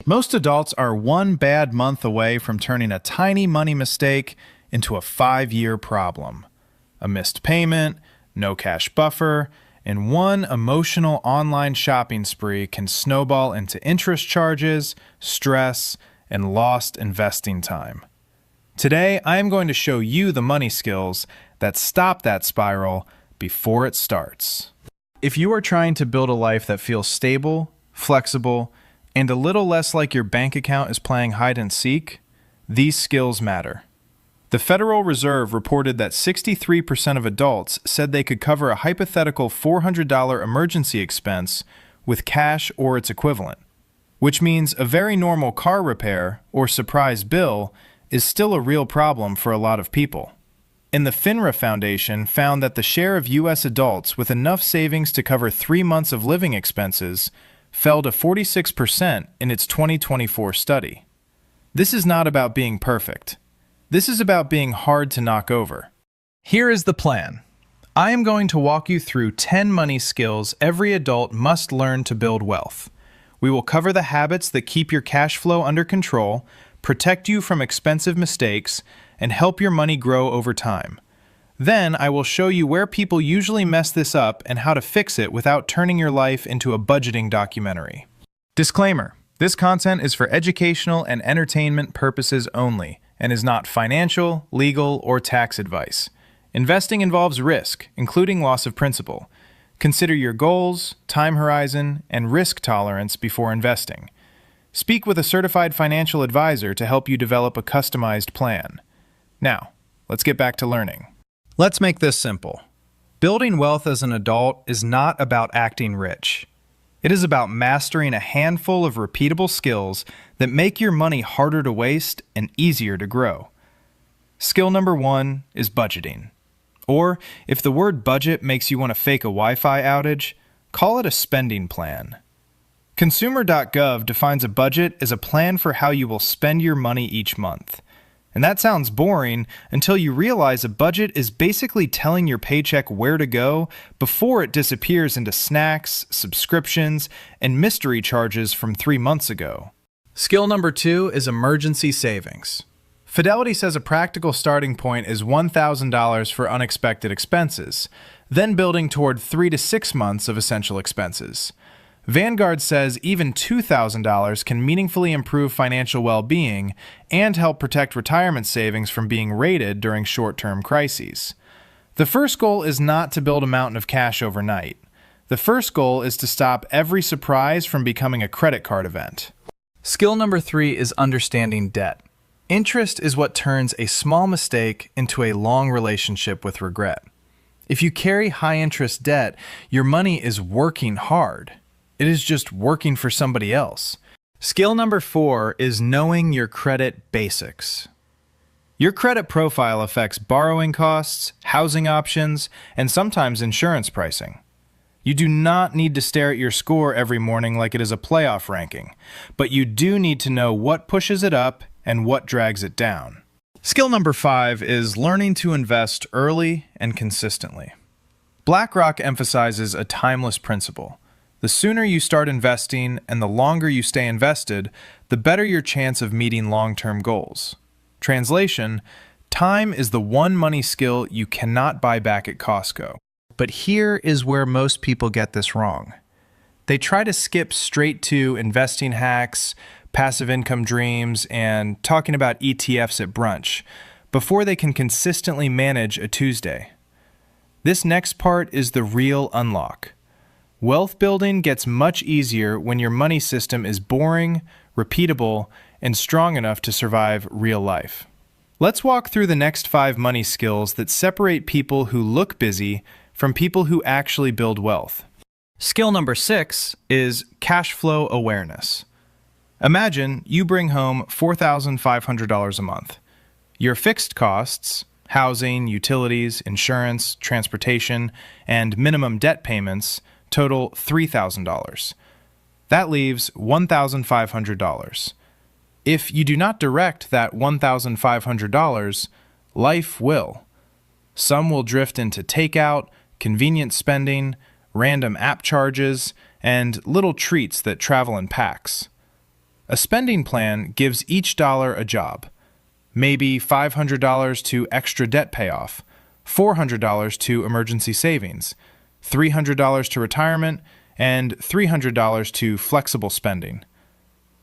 Most adults are one bad month away from turning a tiny money mistake into a 5-year problem. A missed payment, no cash buffer, and one emotional online shopping spree can snowball into interest charges, stress, and lost investing time. Today, I am going to show you the money skills that stop that spiral before it starts. If you are trying to build a life that feels stable, flexible, and a little less like your bank account is playing hide and seek, these skills matter. The Federal Reserve reported that 63% of adults said they could cover a hypothetical $400 emergency expense with cash or its equivalent, which means a very normal car repair or surprise bill is still a real problem for a lot of people. And the FINRA Foundation found that the share of U.S. adults with enough savings to cover 3 months of living expenses fell to 46% in its 2024 study. This is not about being perfect. This is about being hard to knock over. Here is the plan. I am going to walk you through 10 money skills every adult must learn to build wealth. We will cover the habits that keep your cash flow under control, protect you from expensive mistakes, and help your money grow over time. Then I will show you where people usually mess this up and how to fix it without turning your life into a budgeting documentary. Disclaimer: this content is for educational and entertainment purposes only and is not financial, legal, or tax advice. Investing involves risk, including loss of principal. Consider your goals, time horizon, and risk tolerance before investing. Speak with a certified financial advisor to help you develop a customized plan. Now, let's get back to learning. Let's make this simple. Building wealth as an adult is not about acting rich. It is about mastering a handful of repeatable skills that make your money harder to waste and easier to grow. Skill number 1 is budgeting. Or, if the word budget makes you want to fake a Wi-Fi outage, call it a spending plan. Consumer.gov defines a budget as a plan for how you will spend your money each month. And that sounds boring until you realize a budget is basically telling your paycheck where to go before it disappears into snacks, subscriptions, and mystery charges from 3 months ago. Skill number 2 is emergency savings. Fidelity says a practical starting point is $1,000 for unexpected expenses, then building toward 3 to 6 months of essential expenses. Vanguard says even $2,000 can meaningfully improve financial well-being and help protect retirement savings from being raided during short-term crises. The first goal is not to build a mountain of cash overnight. The first goal is to stop every surprise from becoming a credit card event. Skill number 3 is understanding debt. Interest is what turns a small mistake into a long relationship with regret. If you carry high-interest debt, your money is working hard. It is just working for somebody else. Skill number 4 is knowing your credit basics. Your credit profile affects borrowing costs, housing options, and sometimes insurance pricing. You do not need to stare at your score every morning like it is a playoff ranking, but you do need to know what pushes it up and what drags it down. Skill number 5 is learning to invest early and consistently. BlackRock emphasizes a timeless principle. The sooner you start investing and the longer you stay invested, the better your chance of meeting long-term goals. Translation: time is the one money skill you cannot buy back at Costco. But here is where most people get this wrong. They try to skip straight to investing hacks, passive income dreams, and talking about ETFs at brunch before they can consistently manage a Tuesday. This next part is the real unlock. Wealth building gets much easier when your money system is boring, repeatable, and strong enough to survive real life. Let's walk through the next 5 money skills that separate people who look busy from people who actually build wealth. Skill number 6 is cash flow awareness. Imagine you bring home $4,500 a month. Your fixed costs, housing, utilities, insurance, transportation, and minimum debt payments total $3,000. That leaves $1,500. If you do not direct that $1,500, life will. Some will drift into takeout, convenient spending, random app charges, and little treats that travel in packs. A spending plan gives each dollar a job. Maybe $500 to extra debt payoff, $400 to emergency savings, $300 to retirement, and $300 to flexible spending.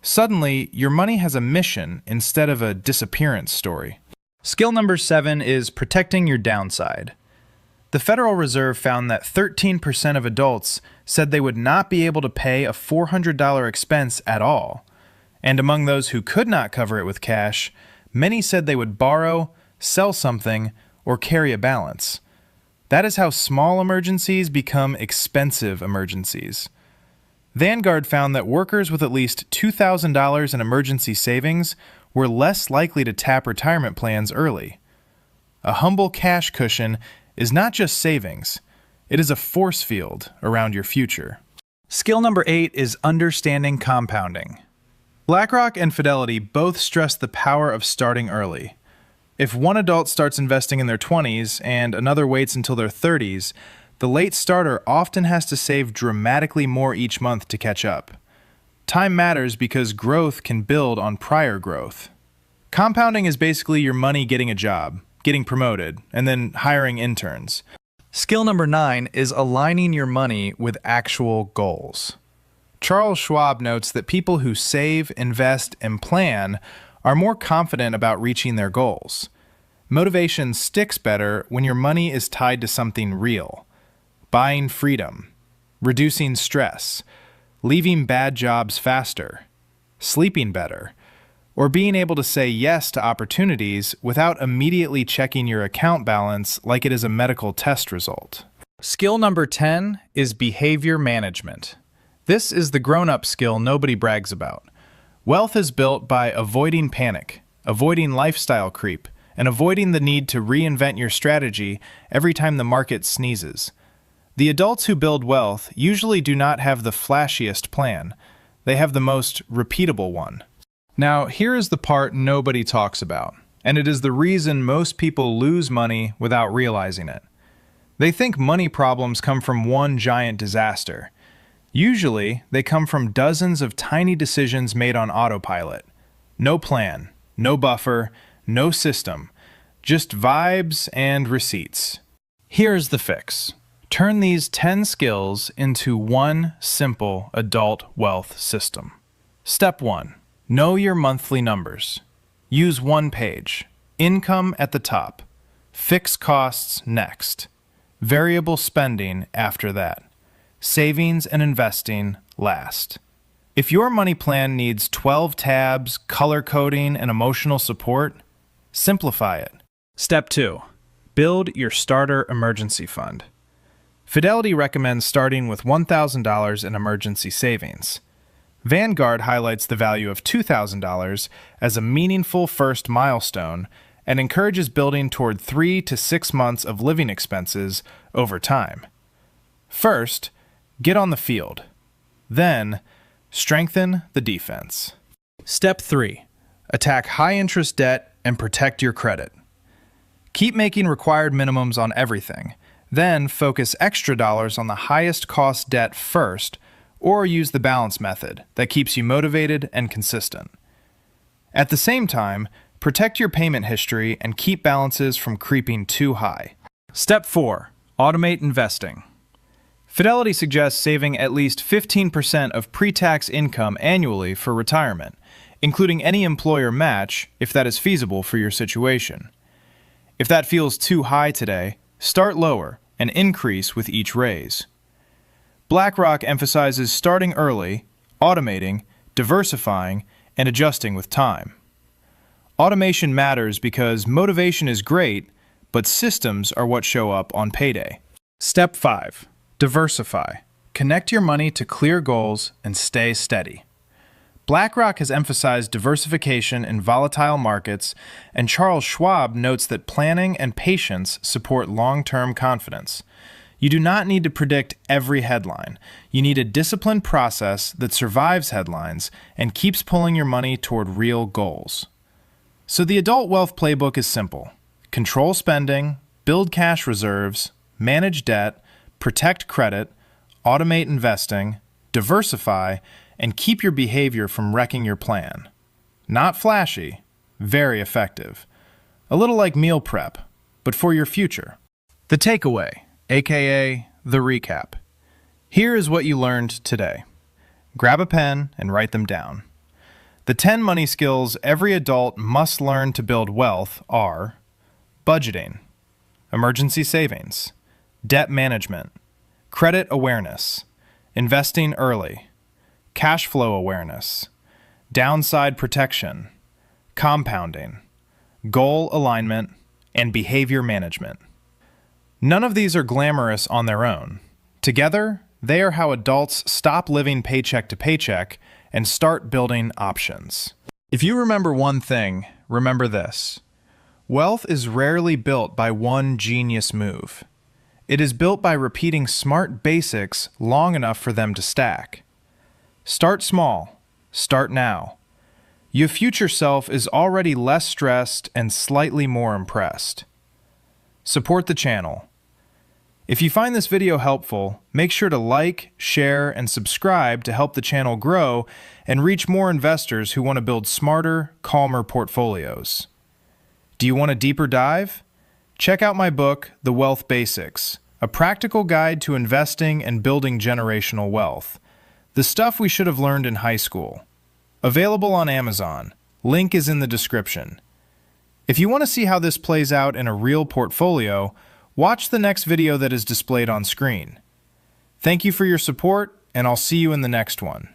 Suddenly, your money has a mission instead of a disappearance story. Skill number 7 is protecting your downside. The Federal Reserve found that 13% of adults said they would not be able to pay a $400 expense at all. And among those who could not cover it with cash, many said they would borrow, sell something, or carry a balance. That is how small emergencies become expensive emergencies. Vanguard found that workers with at least $2,000 in emergency savings were less likely to tap retirement plans early. A humble cash cushion is not just savings, it is a force field around your future. Skill number 8 is understanding compounding. BlackRock and Fidelity both stress the power of starting early. If one adult starts investing in their 20s and another waits until their 30s, the late starter often has to save dramatically more each month to catch up. Time matters because growth can build on prior growth. Compounding is basically your money getting a job, getting promoted, and then hiring interns. Skill number 9 is aligning your money with actual goals. Charles Schwab notes that people who save, invest, and plan are more confident about reaching their goals. Motivation sticks better when your money is tied to something real. Buying freedom, reducing stress, leaving bad jobs faster, sleeping better, or being able to say yes to opportunities without immediately checking your account balance like it is a medical test result. Skill number 10 is behavior management. This is the grown-up skill nobody brags about. Wealth is built by avoiding panic, avoiding lifestyle creep, and avoiding the need to reinvent your strategy every time the market sneezes. The adults who build wealth usually do not have the flashiest plan. They have the most repeatable one. Now, here is the part nobody talks about, and it is the reason most people lose money without realizing it. They think money problems come from one giant disaster. Usually, they come from dozens of tiny decisions made on autopilot. No plan, no buffer, no system, just vibes and receipts. Here's the fix. Turn these 10 skills into one simple adult wealth system. Step 1. Know your monthly numbers. Use one page. Income at the top. Fixed costs next. Variable spending after that. Savings and investing last. If your money plan needs 12 tabs, color coding, and emotional support, simplify it. Step 2. Build your starter emergency fund. Fidelity recommends starting with $1,000 in emergency savings. Vanguard highlights the value of $2,000 as a meaningful first milestone and encourages building toward 3 to 6 months of living expenses over time. First, get on the field. Then, strengthen the defense. Step 3. Attack high-interest debt and protect your credit. Keep making required minimums on everything. Then focus extra dollars on the highest cost debt first, or use the balance method that keeps you motivated and consistent. At the same time, protect your payment history and keep balances from creeping too high. Step 4. Automate investing. Fidelity suggests saving at least 15% of pre-tax income annually for retirement, including any employer match if that is feasible for your situation. If that feels too high today, start lower and increase with each raise. BlackRock emphasizes starting early, automating, diversifying, and adjusting with time. Automation matters because motivation is great, but systems are what show up on payday. Step 5. Diversify. Connect your money to clear goals and stay steady. BlackRock has emphasized diversification in volatile markets, and Charles Schwab notes that planning and patience support long-term confidence. You do not need to predict every headline. You need a disciplined process that survives headlines and keeps pulling your money toward real goals. So the adult wealth playbook is simple. Control spending, build cash reserves, manage debt, protect credit, automate investing, diversify, and keep your behavior from wrecking your plan. Not flashy, very effective. A little like meal prep, but for your future. The takeaway, aka the recap. Here is what you learned today. Grab a pen and write them down. The 10 money skills every adult must learn to build wealth are budgeting, emergency savings, debt management, credit awareness, investing early, cash flow awareness, downside protection, compounding, goal alignment, and behavior management. None of these are glamorous on their own. Together, they are how adults stop living paycheck to paycheck and start building options. If you remember one thing, remember this. Wealth is rarely built by one genius move. It is built by repeating smart basics long enough for them to stack. Start small. Start now. Your future self is already less stressed and slightly more impressed. Support the channel. If you find this video helpful, make sure to like, share, and subscribe to help the channel grow and reach more investors who want to build smarter, calmer portfolios. Do you want a deeper dive? Check out my book, The Wealth Basics, a practical guide to investing and building generational wealth. The stuff we should have learned in high school. Available on Amazon. Link is in the description. If you want to see how this plays out in a real portfolio, watch the next video that is displayed on screen. Thank you for your support, and I'll see you in the next one.